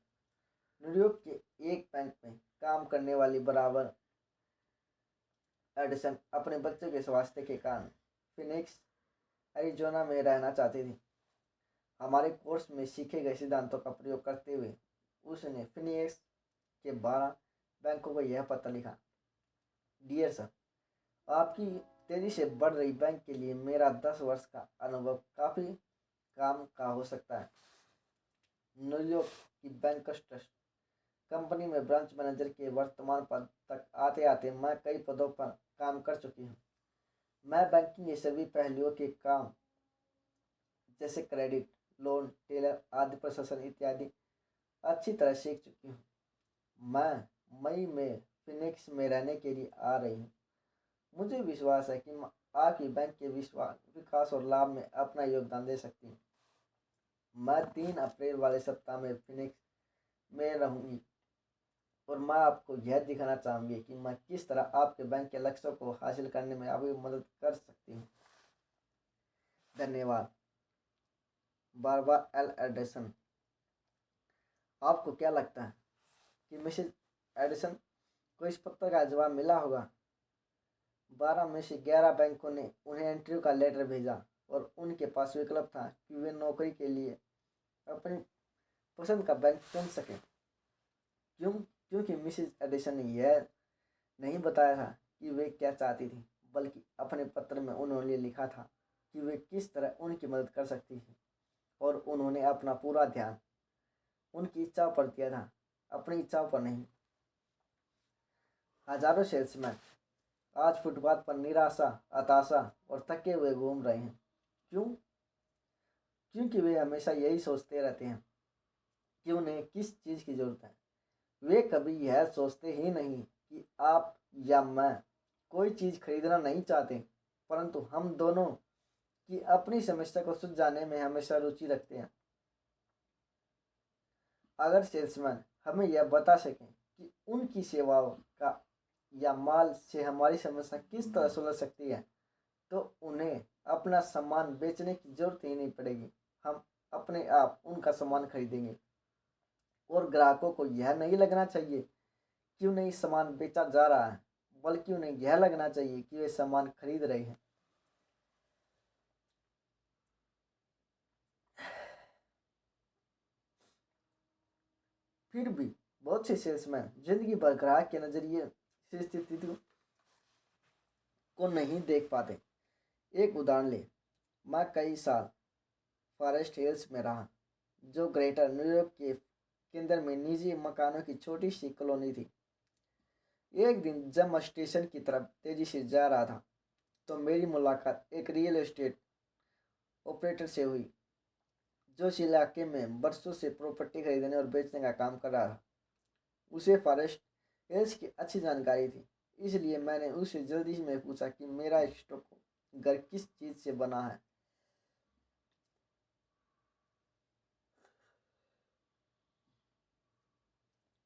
न्यूयॉर्क के एक बैंक में काम करने वाली बराबर एडिसन अपने बच्चे के स्वास्थ्य के कारण फिनिक्स, एरिजोना में रहना चाहती थी। हमारे कोर्स में सीखे गए सिद्धांतों का प्रयोग करते हुए उसने फिनिक्स के 12 बैंकों को यह पत्र लिखा। डियर सर, आपकी तेज़ी से बढ़ रही बैंक के लिए मेरा 10 वर्ष का अनुभव काफ़ी काम का हो सकता है। न्यूयॉर्क की बैंकर्स ट्रस्ट कंपनी में ब्रांच मैनेजर के वर्तमान पद तक आते आते मैं कई पदों पर काम कर चुकी हूँ। मैं बैंकिंग के सभी पहलुओं के काम जैसे क्रेडिट, लोन, टेलर आदि प्रशासन इत्यादि अच्छी तरह सीख चुकी हूँ। मैं मई में फिनिक्स में रहने के लिए आ रही हूँ। मुझे विश्वास है कि मैं आपकी बैंक के विकास और लाभ में अपना योगदान दे सकती हूँ। मैं 3 अप्रैल वाले सप्ताह में फिनिक्स में रहूँगी और मैं आपको यह दिखाना चाहूँगी कि मैं किस तरह आपके बैंक के लक्ष्यों को हासिल करने में आपकी मदद कर सकती हूँ। धन्यवाद। Barbara L Edison. आपको क्या लगता है कि मिसेज एडिसन को इस पत्र का जवाब मिला होगा? 12 में से 11 बैंकों ने उन्हें इंटरव्यू का लेटर भेजा और उनके पास विकल्प था कि वे नौकरी के लिए अपनी पसंद का बैंक चुन सकें। क्योंकि मिसेज एडिसन ने यह नहीं बताया था कि वे क्या चाहती थी, बल्कि अपने पत्र में उन्होंने लिखा था कि वे किस तरह उनकी मदद कर सकती थी और उन्होंने अपना पूरा ध्यान उनकी इच्छाओं पर दिया था, अपनी इच्छाओं पर नहीं। हजारों सेल्समैन आज फुटपाथ पर निराशा, हताशा और थके हुए घूम रहे हैं। क्यों? क्योंकि वे हमेशा यही सोचते रहते हैं कि उन्हें किस चीज़ की ज़रूरत है। वे कभी यह सोचते ही नहीं कि आप या मैं कोई चीज़ खरीदना नहीं चाहते, परंतु हम दोनों की अपनी समस्या को सुलझाने में हमेशा रुचि रखते हैं। अगर सेल्समैन हमें यह बता सकें कि उनकी सेवाओं का या माल से हमारी समस्या किस तरह सुलझ सकती है, तो उन्हें अपना सामान बेचने की जरूरत ही नहीं पड़ेगी। हम अपने आप उनका सामान खरीदेंगे। और ग्राहकों को यह नहीं लगना चाहिए कि उन्हें सामान बेचा जा रहा है, बल्कि उन्हें यह लगना चाहिए कि वे सामान खरीद रहे हैं। फिर भी बहुत से सेल्समैन जिंदगी भर ग्राहक के नजरिए से स्थिति को नहीं देख पाते। एक उदाहरण ले, मैं कई साल फॉरेस्ट हिल्स में रहा, जो ग्रेटर न्यूयॉर्क के केंद्र में निजी मकानों की छोटी सी कॉलोनी थी। एक दिन जब मैं स्टेशन की तरफ तेजी से जा रहा था, तो मेरी मुलाकात एक रियल एस्टेट ऑपरेटर से हुई, जो इस इलाके में बरसों से प्रॉपर्टी खरीदने और बेचने का काम कर रहा था। उसे फॉरेस्ट हिल्स की अच्छी जानकारी थी, इसलिए मैंने उसे जल्दी में पूछा कि मेरा स्टॉक घर किस चीज़ से बना है।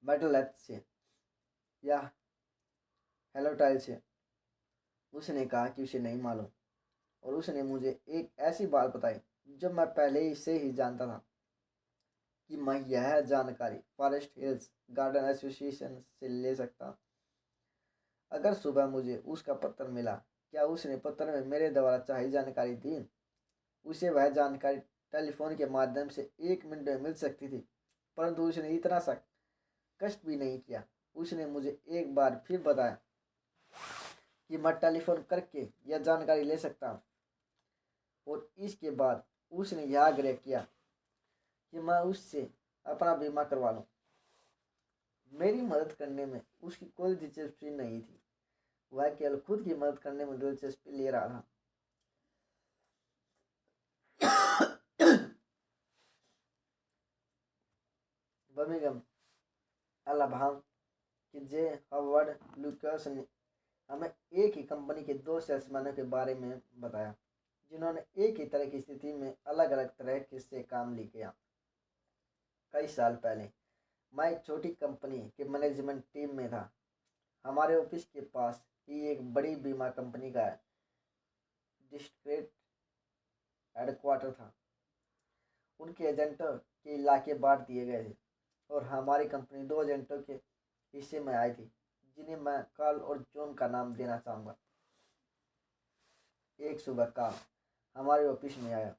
मेटल एथ से या हेलोटाइल से। उसने कहा कि उसे नहीं मालूम, और उसने मुझे एक ऐसी बात बताई जो मैं पहले ही से ही जानता था कि मैं यह जानकारी फॉरेस्ट हिल्स गार्डन एसोसिएशन से ले सकता। अगर सुबह मुझे उसका पत्र मिला, क्या उसने पत्र में मेरे द्वारा चाहिए जानकारी दी? उसे वह जानकारी टेलीफोन के माध्यम से 1 मिनट में मिल सकती थी, परंतु उसने इतना सा कष्ट भी नहीं किया। उसने मुझे एक बार फिर बताया कि मैं टेलीफोन करके यह जानकारी ले सकता हूँ, और इसके बाद उसने यह आग्रह किया कि मैं उससे अपना बीमा करवा लूँ। मेरी मदद करने में उसकी कोई दिलचस्पी नहीं थी, वह केवल खुद की मदद करने में दिलचस्पी ले रहा था। बर्मिंघम अलाबामा के जे हॉवर्ड लुकास ने हमें एक ही कंपनी के दो सेल्समैनों के बारे में बताया, जिन्होंने एक ही तरह की स्थिति में अलग अलग तरह से काम लिया। कई साल पहले मैं एक छोटी कंपनी के मैनेजमेंट टीम में था। हमारे ऑफिस के पास ही एक बड़ी बीमा कंपनी का डिस्ट्रिक्ट हेडक्वार्टर था। उनके एजेंटों के इलाके बांट दिए गए थे, और हमारी कंपनी दो एजेंटों के हिस्से में आई थी, जिन्हें मैं कार्ल और जॉन का नाम देना चाहूँगा। एक सुबह कार्ल हमारे ऑफिस में आया।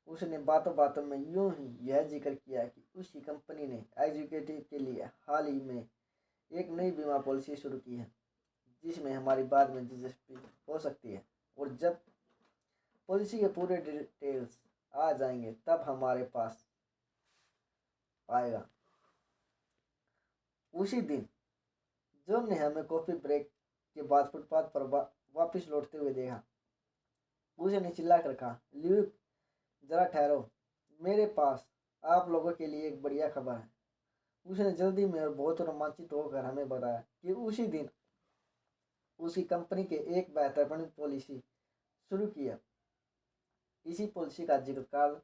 उसने बातों बातों में यूं ही यह जिक्र किया कि उसकी कंपनी ने एग्जीक्यूटिव के लिए हाल ही में एक नई बीमा पॉलिसी शुरू की है, जिसमें हमारी बाद में दिलचस्पी हो सकती है, और जब पॉलिसी के पूरे डिटेल्स आ जाएंगे तब हमारे पास आएगा। उसी दिन जॉन ने हमें कॉफी ब्रेक के बाद फुटपाथ पर वापस लौटते हुए देखा। उसने चिल्ला कर कहा, ल्यूक, जरा ठहरो, मेरे पास आप लोगों के लिए एक बढ़िया खबर है। उसने जल्दी में और बहुत रोमांचित होकर हमें बताया कि उसी दिन उसकी कंपनी के एक बेहतरीन पॉलिसी शुरू किया। इसी पॉलिसी का जिक्र कार्ल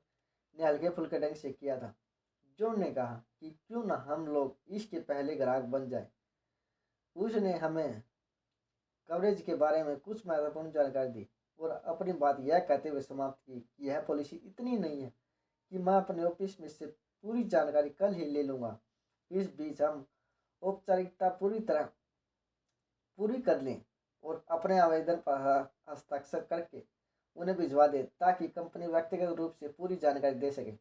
ने हल्के फुल्के ढंग से किया था। जॉन ने कहा कि क्यों ना हम लोग इसके पहले ग्राहक बन जाए। उसने हमें कवरेज के बारे में कुछ महत्वपूर्ण जानकारी दी, और अपनी बात यह कहते हुए समाप्त की कि यह पॉलिसी इतनी नहीं है कि मैं अपने ऑफिस में से पूरी जानकारी कल ही ले लूँगा। इस बीच हम औपचारिकता पूरी कर लें और अपने आवेदन पर हस्ताक्षर करके उन्हें भिजवा दें, ताकि कंपनी व्यक्तिगत रूप से पूरी जानकारी दे सके।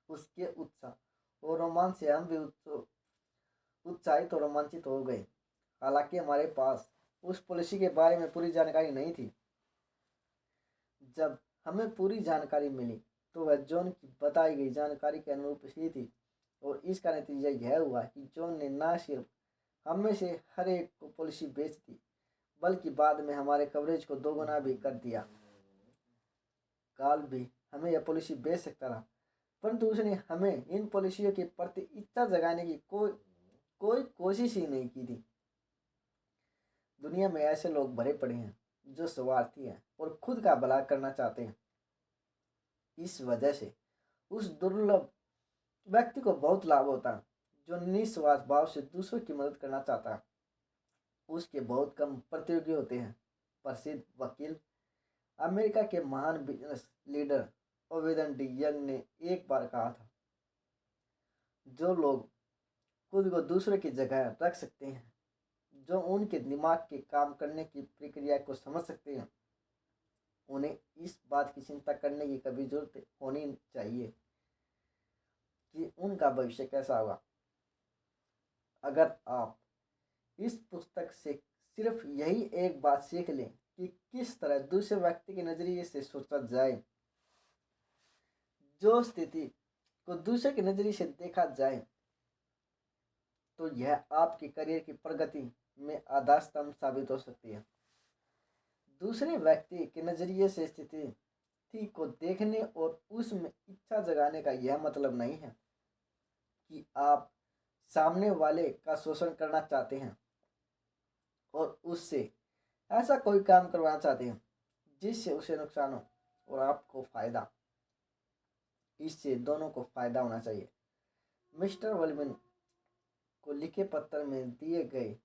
उसके उत्साह और रोमांच से हम भी उत्साहित और रोमांचित हो गए। हालांकि हमारे पास उस पॉलिसी के बारे में पूरी जानकारी नहीं थी। जब हमें पूरी जानकारी मिली तो वह जॉन की बताई गई जानकारी के अनुरूप ही थी। और इसका नतीजा यह हुआ कि जॉन ने न सिर्फ हम में से हर एक को पॉलिसी बेच दी, बल्कि बाद में हमारे कवरेज को दोगुना भी कर दिया। काल भी हमें यह पॉलिसी बेच सकता था, परंतु उसने हमें इन पॉलिसियों के प्रति इच्छा जगाने की कोई कोशिश ही नहीं की थी। दुनिया में ऐसे लोग भरे पड़े हैं जो स्वार्थी हैं और खुद का भला करना चाहते हैं। इस वजह से उस दुर्लभ व्यक्ति को बहुत लाभ होता है जो निस्वार्थ भाव से दूसरों की मदद करना चाहता है। उसके बहुत कम प्रतियोगी होते हैं। प्रसिद्ध वकील, अमेरिका के महान बिजनेस लीडर ओवेदन डी यंग ने एक बार कहा था, जो लोग खुद को दूसरे की जगह रख सकते हैं, जो उनके दिमाग के काम करने की प्रक्रिया को समझ सकते हैं, उन्हें इस बात की चिंता करने की कभी जरूरत होनी चाहिए कि उनका भविष्य कैसा होगा। अगर आप इस पुस्तक से सिर्फ यही एक बात सीख लें कि किस तरह दूसरे व्यक्ति के नज़रिए से सोचा जाए, जो स्थिति को दूसरे के नज़रिए से देखा जाए, तो यह आपके करियर की प्रगति में आधार स्तंभ साबित हो सकती है। दूसरे व्यक्ति के नज़रिए से स्थिति को देखने और उसमें इच्छा जगाने का यह मतलब नहीं है कि आप सामने वाले का शोषण करना चाहते हैं और उससे ऐसा कोई काम करवाना चाहते हैं जिससे उसे नुकसान हो और आपको फायदा। इससे दोनों को फायदा होना चाहिए। मिस्टर वॉल्मिन को लिखे पत्र में दिए गए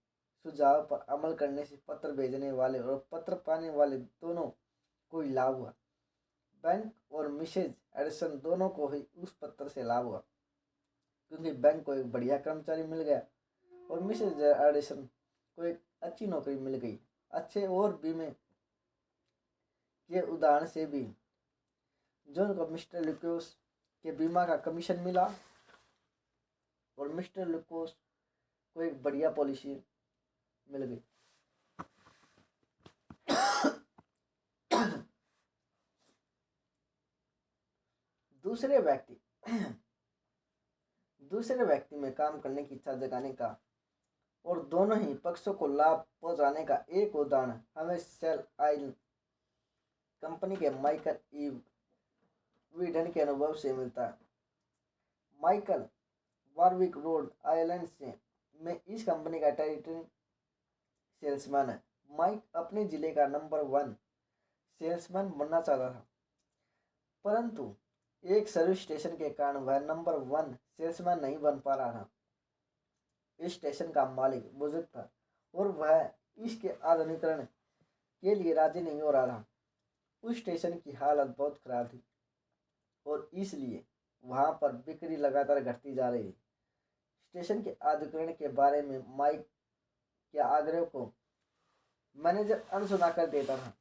सुझाव पर अमल करने से पत्र भेजने वाले और पत्र पाने वाले दोनों को ही लाभ हुआ। बैंक और मिसेज एडिसन दोनों को ही उस पत्र से लाभ हुआ, क्योंकि बैंक को एक बढ़िया कर्मचारी मिल गया और मिसेज एडिसन को एक अच्छी नौकरी मिल गई। अच्छे और बीमे के उदाहरण से भी जॉन को मिस्टर लुकोस के बीमा का कमीशन मिला और मिस्टर लुकोस को एक बढ़िया पॉलिसी मिल गई। दूसरे व्यक्ति में काम करने की इच्छा जगाने का और दोनों ही पक्षों को लाभ पहुंचाने का एक उदाहरण हमें सेल आइल कंपनी के माइकल ईव वीडन के अनुभव से मिलता है। माइकल वारविक रोड आयरलैंड से में इस कंपनी का टेरिटरी सेल्समैन है। माइक अपने जिले का नंबर 1 सेल्समैन बनना चाहता था, परंतु एक सर्विस स्टेशन के कारण वह नंबर 1 सेल्समैन नहीं बन पा रहा था। इस स्टेशन का मालिक बुजुर्ग था और वह इसके आधुनिकीकरण के लिए राजी नहीं हो रहा था। उस स्टेशन की हालत बहुत खराब थी और इसलिए वहां पर बिक्री लगातार घटती जा रही थी। स्टेशन के आधुनिकीकरण के बारे में माइक के आग्रह को मैनेजर अनसुना कर देता था।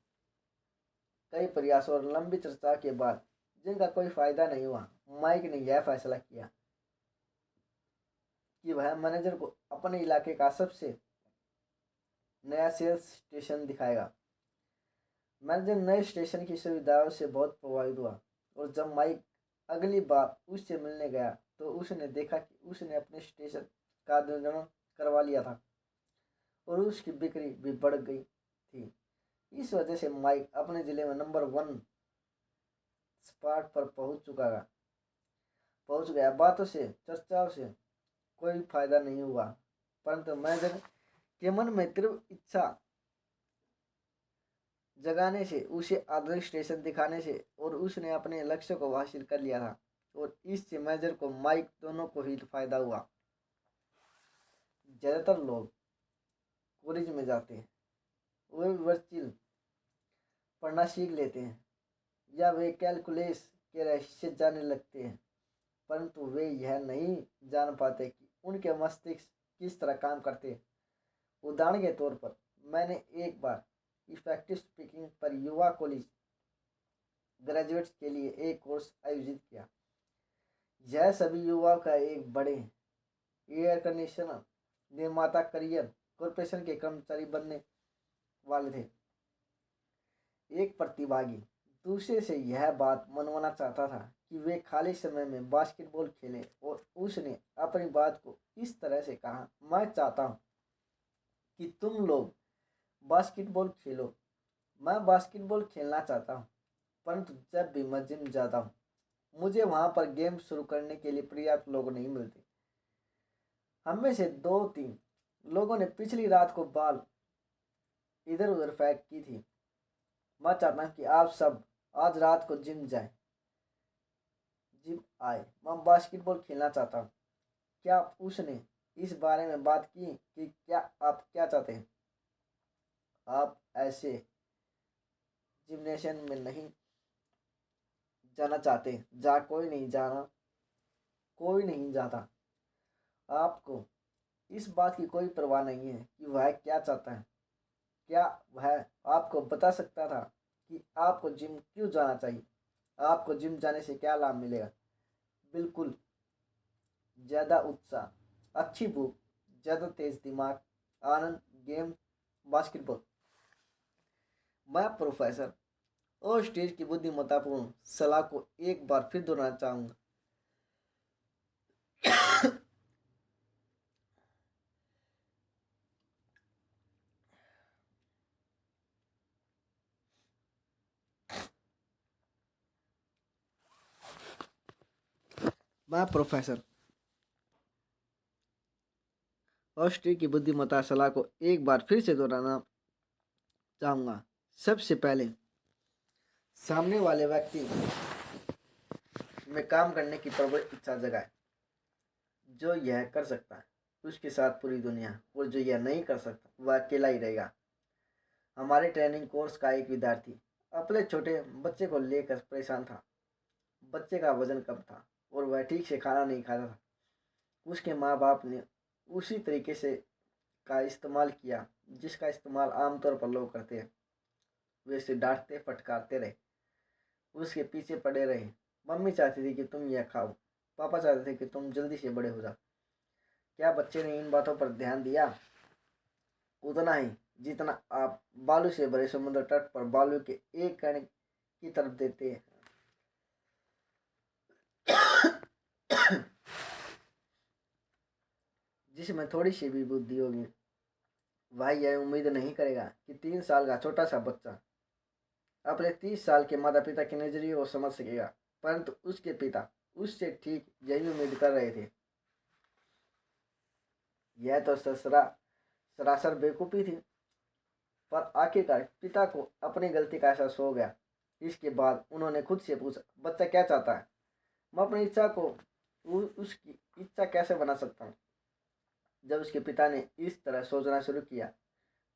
कई प्रयासों और लंबी चर्चा के बाद, जिनका कोई फायदा नहीं हुआ, माइक ने यह फैसला किया कि वह मैनेजर को अपने इलाके का सबसे नया सेल्स स्टेशन दिखाएगा। मैनेजर नए स्टेशन की सुविधाओं से बहुत प्रभावित हुआ और जब माइक अगली बार उससे मिलने गया तो उसने देखा कि उसने अपने स्टेशन का आधुनिकीकरण करवा लिया था और उसकी बिक्री भी बढ़ गई थी। इस वजह से माइक अपने जिले में नंबर 1 स्पॉट पर पहुंच गया। बातों से, चर्चाओं से कोई फायदा नहीं हुआ, परंतु मैनेजर के मन में तीव्र इच्छा जगाने से, उसे आधुनिक स्टेशन दिखाने से और उसने अपने लक्ष्य को हासिल कर लिया था और इससे मैनेजर को माइक दोनों को ही फायदा हुआ। ज़्यादातर लोग कॉलेज में जाते हैं, वे वर्चुअल पढ़ना सीख लेते हैं या वे कैलकुलस के रहस्य जानने लगते हैं, परंतु वे यह नहीं जान पाते कि उनके मस्तिष्क किस तरह काम करते हैं। उदाहरण के तौर पर, मैंने एक बार इफेक्टिव स्पीकिंग पर युवा कॉलेज ग्रेजुएट्स के लिए एक कोर्स आयोजित किया। यह सभी युवाओं का एक बड़े एयर कंडीशनर निर्माता करियर कॉरपोरेशन के कर्मचारी बनने वाले थे। एक प्रतिभागी दूसरे से यह बात मनवाना चाहता था कि वे खाली समय में बास्केटबॉल खेलें और उसने अपनी बात को इस तरह से कहा, मैं चाहता हूँ कि तुम लोग बास्केटबॉल खेलो। मैं बास्केटबॉल खेलना चाहता हूँ, परंतु जब भी मैं जिम जाता हूँ मुझे वहाँ पर गेम शुरू करने के लिए पर्याप्त लोग नहीं मिलते। हम में से 2-3 लोगों ने पिछली रात को बॉल इधर उधर फेंक की थी। मैं चाहता हूँ कि आप सब आज रात को जिम आए। मैं बास्केटबॉल खेलना चाहता हूँ। क्या उसने इस बारे में बात की कि क्या आप क्या चाहते हैं? आप ऐसे जिम्नेशियम में नहीं जाना चाहते जहाँ कोई नहीं जाता। आपको इस बात की कोई परवाह नहीं है कि वह क्या चाहता है। क्या वह आपको बता सकता था कि आपको जिम क्यों जाना चाहिए? आपको जिम जाने से क्या लाभ मिलेगा? बिल्कुल, ज़्यादा उत्साह, अच्छी भूख, ज़्यादा तेज दिमाग, आनंद, गेम, बास्केटबॉल। मैं प्रोफेसर और स्टेज की बुद्धिमत्तापूर्ण सलाह को एक बार फिर दोहराना चाहूँगा। मैं प्रोफेसर और स्टेज की बुद्धिमत्ता सलाह को एक बार फिर से दोहराना चाहूँगा। सबसे पहले सामने वाले व्यक्ति में काम करने की प्रबल इच्छा जगाए। जो यह कर सकता है उसके साथ पूरी दुनिया, और जो यह नहीं कर सकता वह अकेला ही रहेगा। हमारे ट्रेनिंग कोर्स का एक विद्यार्थी अपने छोटे बच्चे को लेकर परेशान था। बच्चे का वजन कम था और वह ठीक से खाना नहीं खाता था। उसके माँ बाप ने उसी तरीके से का इस्तेमाल किया जिसका इस्तेमाल आमतौर पर लोग करते हैं। वे उसे डांटते फटकारते रहे, उसके पीछे पड़े रहे। मम्मी चाहती थी कि तुम यह खाओ, पापा चाहते थे कि तुम जल्दी से बड़े हो जाओ। क्या बच्चे ने इन बातों पर ध्यान दिया? उतना ही जितना आप बालू से भरे समुद्र तट पर बालू के एक कण की तरफ देते हैं। जिसमें थोड़ी सी भी बुद्धि होगी वह यह उम्मीद नहीं करेगा कि 3 साल का छोटा सा बच्चा अपने 30 साल के माता पिता के नजरिए को समझ सकेगा। परंतु उसके पिता उससे ठीक यही उम्मीद कर रहे थे। यह तो सरासर बेवकूफ़ी थी। पर आखिरकार पिता को अपनी गलती का एहसास हो गया। इसके बाद उन्होंने खुद से पूछा, बच्चा क्या चाहता है? मैं अपनी इच्छा को उसकी इच्छा कैसे बना सकता हूँ? जब उसके पिता ने इस तरह सोचना शुरू किया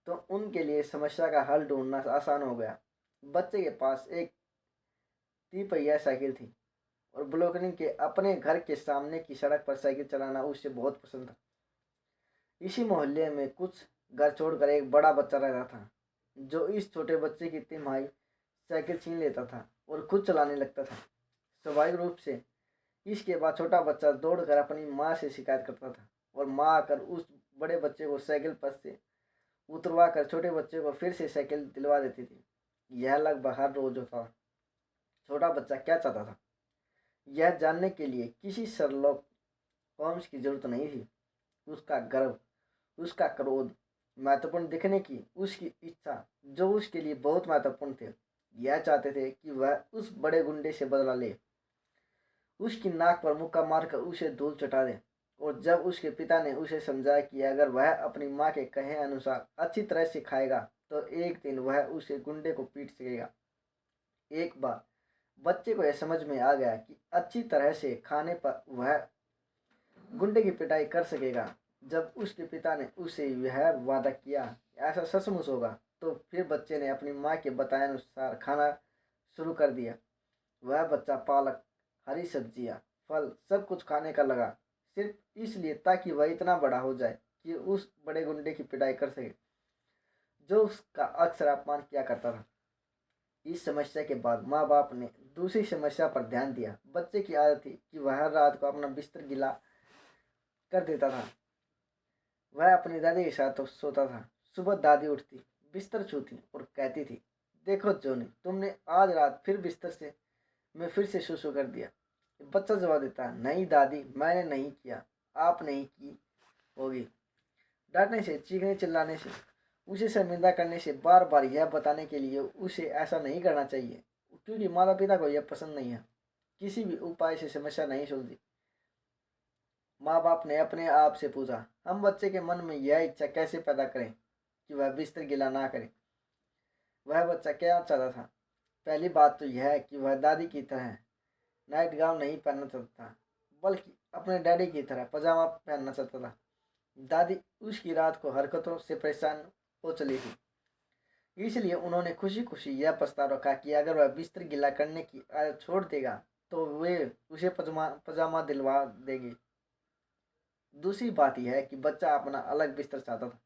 तो उनके लिए समस्या का हल ढूंढना आसान हो गया। बच्चे के पास एक तिपहिया साइकिल थी और ब्लॉकनी के अपने घर के सामने की सड़क पर साइकिल चलाना उसे बहुत पसंद था। इसी मोहल्ले में कुछ घर छोड़कर एक बड़ा बच्चा रहता था जो इस छोटे बच्चे की तिमाही साइकिल छीन लेता था और खुद चलाने लगता था। स्वाभाविक रूप से इसके बाद छोटा बच्चा दौड़कर अपनी माँ से शिकायत करता था और माँ आकर उस बड़े बच्चे को साइकिल पर से उतरवा कर छोटे बच्चे को फिर से साइकिल दिलवा देती थी। यह लगभग हर रोज होता था। छोटा बच्चा क्या चाहता था यह जानने के लिए किसी शर्लॉक होम्स की जरूरत नहीं थी। उसका गर्व, उसका क्रोध, महत्वपूर्ण दिखने की उसकी इच्छा जो उसके लिए बहुत महत्वपूर्ण थे, यह चाहते थे कि वह उस बड़े गुंडे से बदला ले, उसकी नाक पर मुक्का मारकर उसे धूल चटा दे। और जब उसके पिता ने उसे समझाया कि अगर वह अपनी माँ के कहे अनुसार अच्छी तरह से खाएगा तो एक दिन वह उसे गुंडे को पीट सकेगा। एक बार बच्चे को यह समझ में आ गया कि अच्छी तरह से खाने पर वह गुंडे की पिटाई कर सकेगा। जब उसके पिता ने उसे यह वादा किया ऐसा सचमुच होगा तो फिर बच्चे ने अपनी माँ के बताए अनुसार खाना शुरू कर दिया। वह बच्चा पालक, हरी सब्जियाँ, फल सब कुछ खाने का लगा, सिर्फ इसलिए ताकि वह इतना बड़ा हो जाए कि उस बड़े गुंडे की पिटाई कर सके जो उसका अक्सर अपमान किया करता था। इस समस्या के बाद माँ बाप ने दूसरी समस्या पर ध्यान दिया। बच्चे की आदत थी कि वह हर रात को अपना बिस्तर गीला कर देता था। वह अपनी दादी के साथ तो सोता था। सुबह दादी उठती, बिस्तर छूती और कहती थी, देखो जोनी, तुमने आज रात फिर बिस्तर से में फिर से सुसु कर दिया। बच्चा जवाब देता है, नहीं दादी, मैंने नहीं किया, आपने ही की होगी। डांटने से, चीखने चिल्लाने से, उसे शर्मिंदा करने से, बार बार यह बताने के लिए उसे ऐसा नहीं करना चाहिए, क्योंकि माता पिता को यह पसंद नहीं है। किसी भी उपाय से समस्या नहीं सुलझी। माँ बाप ने अपने आप से पूछा, हम बच्चे के मन में यह इच्छा कैसे पैदा करें कि वह बिस्तर गीला ना करे। वह बच्चा क्या चाहता था? पहली बात तो यह है कि वह दादी की तरह नाइट गाउन नहीं पहनना चाहता था, बल्कि अपने डैडी की तरह पजामा पहनना चाहता था। दादी उसकी रात को हरकतों से परेशान हो चली थी, इसलिए उन्होंने खुशी खुशी यह प्रस्ताव रखा कि अगर वह बिस्तर गीला करने की आदत छोड़ देगा तो वे उसे पजामा पजामा दिलवा देगी। दूसरी बात यह है कि बच्चा अपना अलग बिस्तर चाहता था।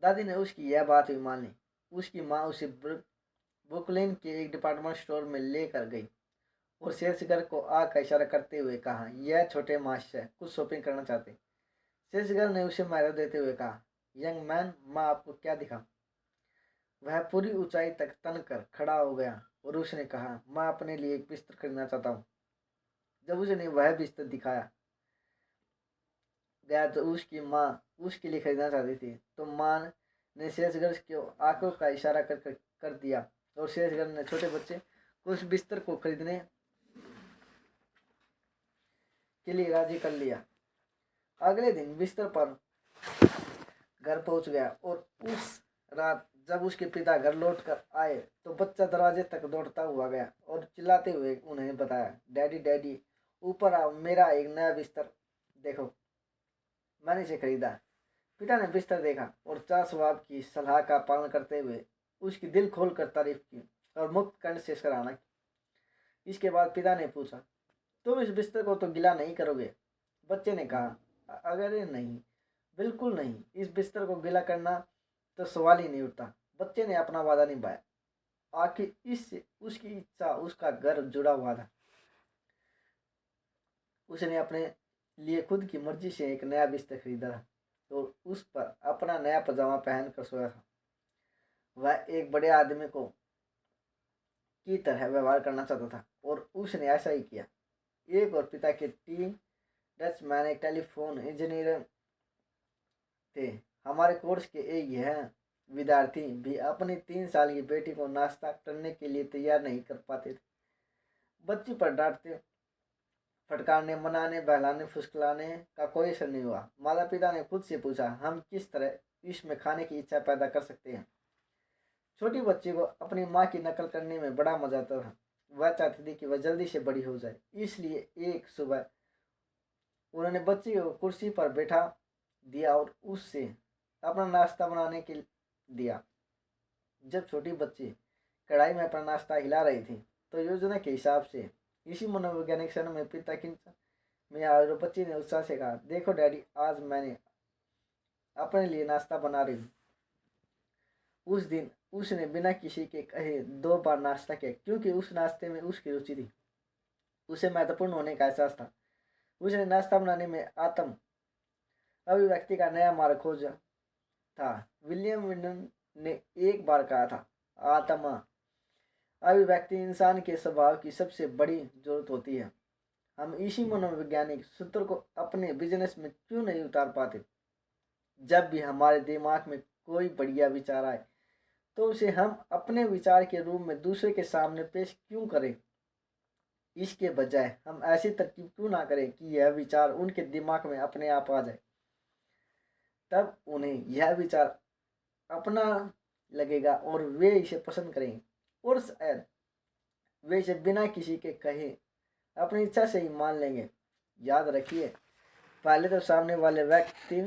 दादी ने उसकी यह बात भी मान ली। उसकी माँ उसे ब्रुकलिन के एक डिपार्टमेंट स्टोर में लेकर गई और सेल्सगर्ल को आग का इशारा करते हुए कहा, यह छोटे मास्टर कुछ शॉपिंग करना चाहते। सेल्सगर्ल ने उसे मारा देते हुए कहा, यंग मैन, माँ आपको क्या दिखा। वह पूरी ऊंचाई तक तनकर खड़ा हो गया और उसने कहा, मैं अपने लिए एक बिस्तर खरीदना चाहता हूँ। जब उसने वह बिस्तर दिखाया गया तो उसकी माँ उसके लिए खरीदना चाहती थी, तो माँ ने सेल्सगर्ल को आंखों का इशारा कर दिया और सेल्सगर्ल ने छोटे बच्चे को उस बिस्तर को खरीदने के लिए राजी कर लिया। अगले दिन बिस्तर पर घर पहुंच गया और उस रात जब उसके पिता घर लौट कर आए तो बच्चा दरवाजे तक दौड़ता हुआ गया और चिल्लाते हुए उन्हें बताया, डैडी डैडी, ऊपर आओ, मेरा एक नया बिस्तर देखो, मैंने इसे खरीदा। पिता ने बिस्तर देखा और चार स्वभाव की सलाह का पालन करते हुए उसकी दिल खोल कर तारीफ की और मुक्त कंठ से सराहना की। इसके बाद पिता ने पूछा, तुम इस बिस्तर को तो गिला नहीं करोगे? बच्चे ने कहा, अगर नहीं, बिल्कुल नहीं, इस बिस्तर को गिला करना तो सवाल ही नहीं उठता। बच्चे ने अपना वादा निभाया। आखिर इससे उसकी इच्छा, उसका घर जुड़ा हुआ था। उसने अपने लिए खुद की मर्जी से एक नया बिस्तर खरीदा था और उस पर अपना नया पजामा पहन कर सोया था। वह एक बड़े आदमी को की तरह व्यवहार करना चाहता था और उसने ऐसा ही किया। एक और पिता के 3 डचमैन एक टेलीफोन इंजीनियर थे। हमारे कोर्स के एक यह विद्यार्थी भी अपनी 3 साल की बेटी को नाश्ता करने के लिए तैयार नहीं कर पाते थे। बच्ची पर डांटते, फटकारने, मनाने, बहलाने, फुसलाने का कोई असर नहीं हुआ। माता पिता ने खुद से पूछा, हम किस तरह इसमें खाने की इच्छा पैदा कर सकते हैं। छोटी बच्ची को अपनी माँ की नकल करने में बड़ा मजा आता था। वह चाहती थी कि वह जल्दी से बड़ी हो जाए, इसलिए एक सुबह उन्होंने बच्ची को कुर्सी पर बैठा दिया और उससे अपना नाश्ता बनाने के दिया। जब छोटी बच्ची कढ़ाई में अपना नाश्ता हिला रही थी तो योजना के हिसाब से इसी मनोवैज्ञानिक क्षण में पिता खिंचा में आया और बच्ची ने उत्साह से कहा, देखो डैडी, आज मैंने अपने लिए नाश्ता बना रही हूँ। उस दिन उसने बिना किसी के कहे 2 बार नाश्ता किया, क्योंकि उस नाश्ते में उसकी रुचि थी। उसे महत्वपूर्ण होने का एहसास था। उसने नाश्ता बनाने में आत्म अभिव्यक्ति का नया मार्ग खोजा था। विलियम विंडन ने एक बार कहा था, आत्मा अभिव्यक्ति इंसान के स्वभाव की सबसे बड़ी जरूरत होती है। हम इसी मनोवैज्ञानिक सूत्र को अपने बिजनेस में क्यों नहीं उतार पाते? जब भी हमारे दिमाग में कोई बढ़िया विचार आए तो उसे हम अपने विचार के रूप में दूसरे के सामने पेश क्यों करें? इसके बजाय हम ऐसी तरकीब क्यों ना करें कि यह विचार उनके दिमाग में अपने आप आ जाए। तब उन्हें यह विचार अपना लगेगा और वे इसे पसंद करेंगे और शायद वे इसे बिना किसी के कहे अपनी इच्छा से ही मान लेंगे। याद रखिए, पहले तो सामने वाले व्यक्ति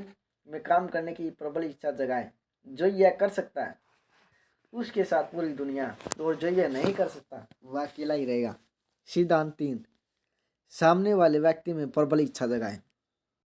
में काम करने की प्रबल इच्छा जगाएं। जो यह कर सकता है उसके साथ पूरी दुनिया, और जो यह नहीं कर सकता वह अकेला ही रहेगा। सिद्धांत 3, सामने वाले व्यक्ति में प्रबल इच्छा जगाएं।